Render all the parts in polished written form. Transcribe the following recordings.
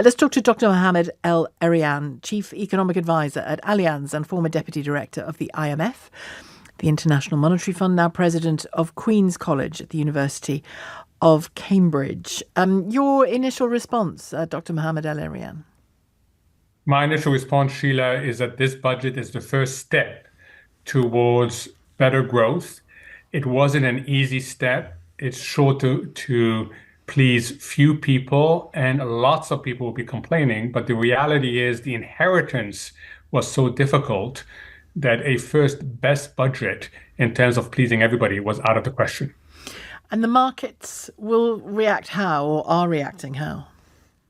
Let's talk to Dr. Mohamed El-Erian, Chief Economic Advisor at Allianz and former Deputy Director of the IMF, the International Monetary Fund, now President of Queen's College at the University of Cambridge. Your initial response, Dr. Mohamed El-Erian? My initial response, Sheila, is that this budget is the first step towards better growth. It wasn't an easy step. It's sure to please few people, and lots of people will be complaining. But the reality is the inheritance was so difficult that a first best budget in terms of pleasing everybody was out of the question. And the markets will react how, or are reacting how?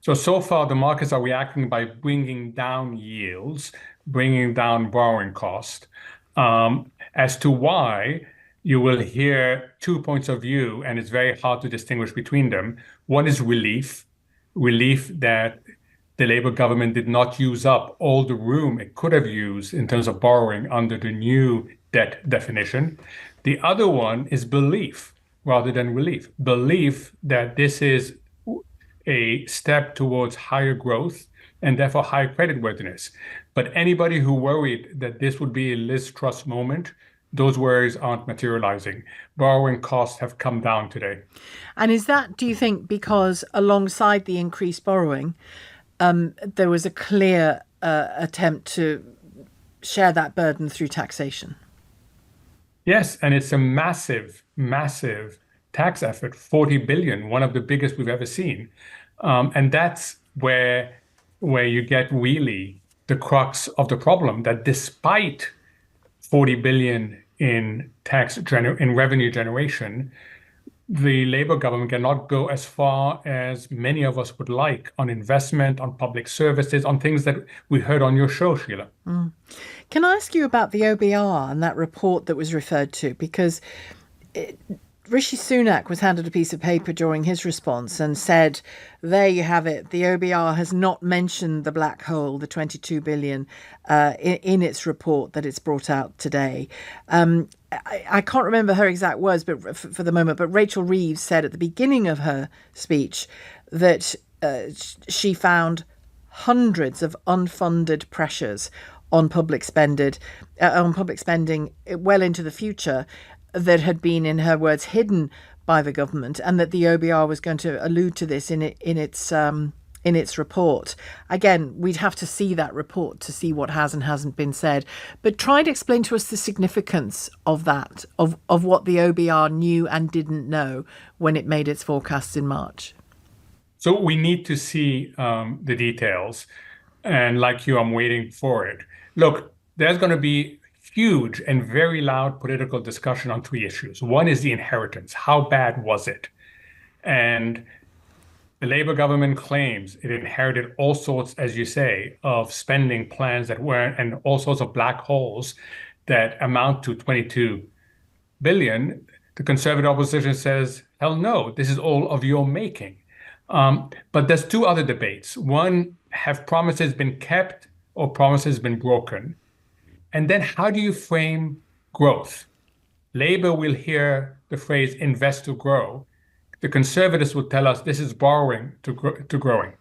So far, the markets are reacting by bringing down yields, bringing down borrowing cost. As to why, you will hear 2 points of view, and it's very hard to distinguish between them. One is relief that the Labour government did not use up all the room it could have used in terms of borrowing under the new debt definition. The other one is belief rather than relief. Belief that this is a step towards higher growth and therefore higher creditworthiness. But anybody who worried that this would be a Liz Truss moment, those worries aren't materializing. Borrowing costs have come down today. And is that, do you think, because alongside the increased borrowing, there was a clear attempt to share that burden through taxation? Yes, and it's a massive, massive tax effort, 40 billion, one of the biggest we've ever seen. And that's where you get really the crux of the problem, that despite 40 billion in revenue generation, the Labour government cannot go as far as many of us would like on investment, on public services, on things that we heard on your show, Sheila. Can I ask you about the OBR and that report that was referred to? Because Rishi Sunak was handed a piece of paper during his response and said, there you have it. The OBR has not mentioned the black hole, the 22 billion, in its report that it's brought out today. I can't remember her exact words but for the moment, but Rachel Reeves said at the beginning of her speech that she found hundreds of unfunded pressures on public spending well into the future that had been, in her words, hidden by the government, and that the OBR was going to allude to this in its report. Again, we'd have to see that report to see what has and hasn't been said. But try to explain to us the significance of that, of what the OBR knew and didn't know when it made its forecasts in March. So we need to see the details. And like you, I'm waiting for it. Look, there's going to be huge and very loud political discussion on three issues. One is the inheritance. How bad was it? And the Labour government claims it inherited all sorts, as you say, of spending plans that weren't, and all sorts of black holes that amount to 22 billion. The Conservative opposition says, hell no, this is all of your making. But there's two other debates. One, have promises been kept or promises been broken? And then how do you frame growth? Labour will hear the phrase invest to grow. The Conservatives will tell us this is borrowing to growing.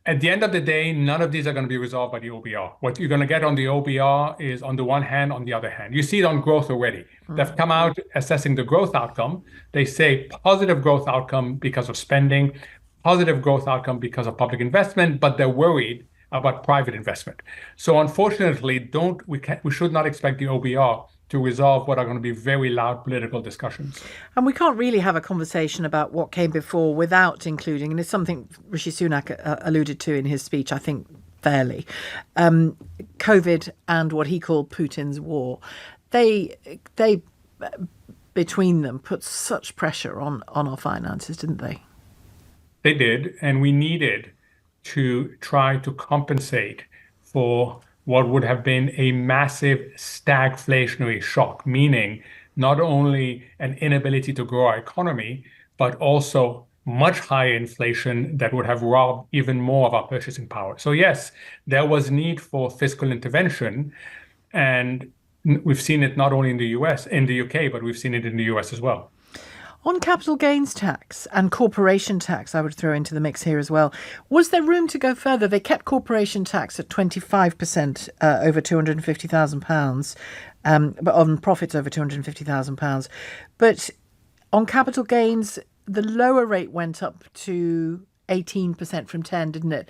At the end of the day, none of these are going to be resolved by the OBR. What you're going to get on the OBR is on the one hand, on the other hand. You see it on growth already. They've come out assessing the growth outcome. They say positive growth outcome because of spending, positive growth outcome because of public investment, but they're worried about private investment. So unfortunately, we should not expect the OBR to resolve what are going to be very loud political discussions. And we can't really have a conversation about what came before without including, and it's something Rishi Sunak alluded to in his speech, I think fairly, COVID and what he called Putin's war. They between them put such pressure on our finances, didn't they? They did, and we needed to try to compensate for what would have been a massive stagflationary shock, meaning not only an inability to grow our economy, but also much higher inflation that would have robbed even more of our purchasing power. So yes, there was need for fiscal intervention, and we've seen it not only in the UK, but we've seen it in the US as well. On capital gains tax and corporation tax, I would throw into the mix here as well. Was there room to go further? They kept corporation tax at 25% over £250,000, but on profits over £250,000. But on capital gains, the lower rate went up to 18% from 10, didn't it?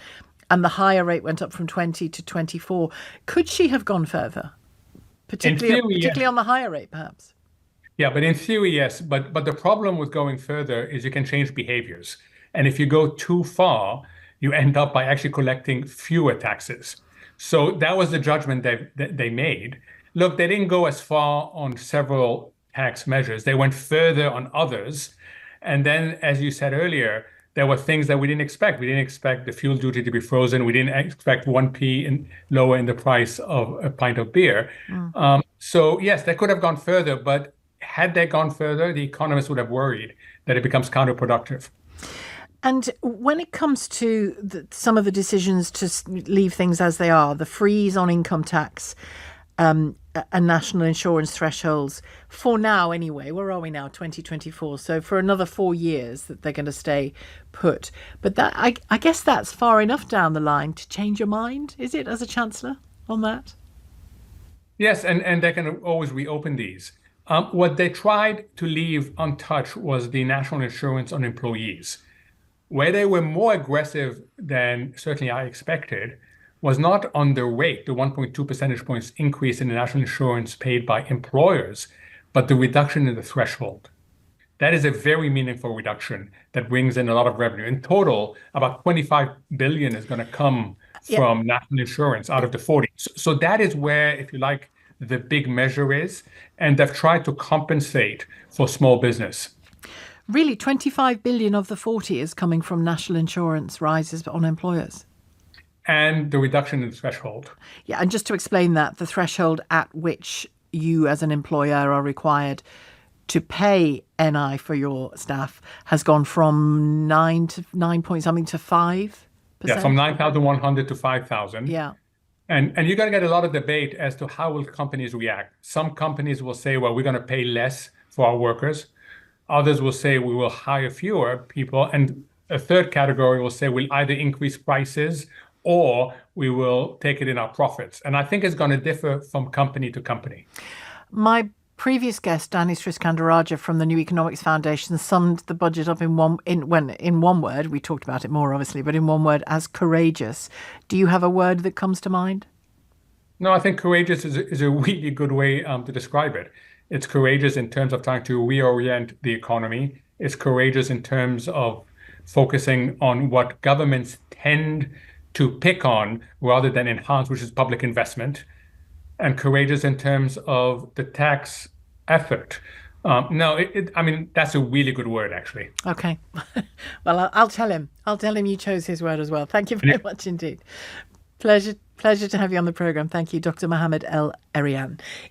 And the higher rate went up from 20 to 24. Could she have gone further? Particularly on the higher rate, perhaps? Yeah, but in theory, yes. But the problem with going further is you can change behaviors. And if you go too far, you end up by actually collecting fewer taxes. So that was the judgment that they made. Look, they didn't go as far on several tax measures. They went further on others. And then, as you said earlier, there were things that we didn't expect. We didn't expect the fuel duty to be frozen. We didn't expect 1p lower in the price of a pint of beer. So yes, they could have gone further, but had they gone further, the economists would have worried that it becomes counterproductive. And when it comes to some of the decisions to leave things as they are, the freeze on income tax and national insurance thresholds, for now anyway, where are we now, 2024? So for another 4 years that they're going to stay put. But that I guess that's far enough down the line to change your mind, is it, as a Chancellor, on that? Yes, and they can always reopen these. What they tried to leave untouched was the national insurance on employees. Where they were more aggressive than certainly I expected was not on the rate, the 1.2 percentage points increase in the national insurance paid by employers, but the reduction in the threshold. That is a very meaningful reduction that brings in a lot of revenue. In total, about 25 billion is going to come from national insurance out of the 40. So that is where, if you like, the big measure is, and they've tried to compensate for small business. Really, 25 billion of the 40 is coming from national insurance rises on employers. And the reduction in the threshold. Yeah, and just to explain that, the threshold at which you as an employer are required to pay NI for your staff has gone from 9 point something to 5%. Yeah, from 9,100 to 5,000. Yeah. And you're going to get a lot of debate as to how will companies react. Some companies will say, well, we're going to pay less for our workers. Others will say we will hire fewer people. And a third category will say we'll either increase prices or we will take it in our profits. And I think it's going to differ from company to company. My previous guest, Danny Sriskandarajah from the New Economics Foundation, summed the budget up in one word. We talked about it more, obviously, but in one word, as courageous. Do you have a word that comes to mind? No, I think courageous is a really good way to describe it. It's courageous in terms of trying to reorient the economy. It's courageous in terms of focusing on what governments tend to pick on rather than enhance, which is public investment, and courageous in terms of the tax effort. I mean, that's a really good word, actually. Okay. Well, I'll tell him. I'll tell him you chose his word as well. Thank you very much indeed. Pleasure to have you on the programme. Thank you, Dr. Mohamed El-Erian.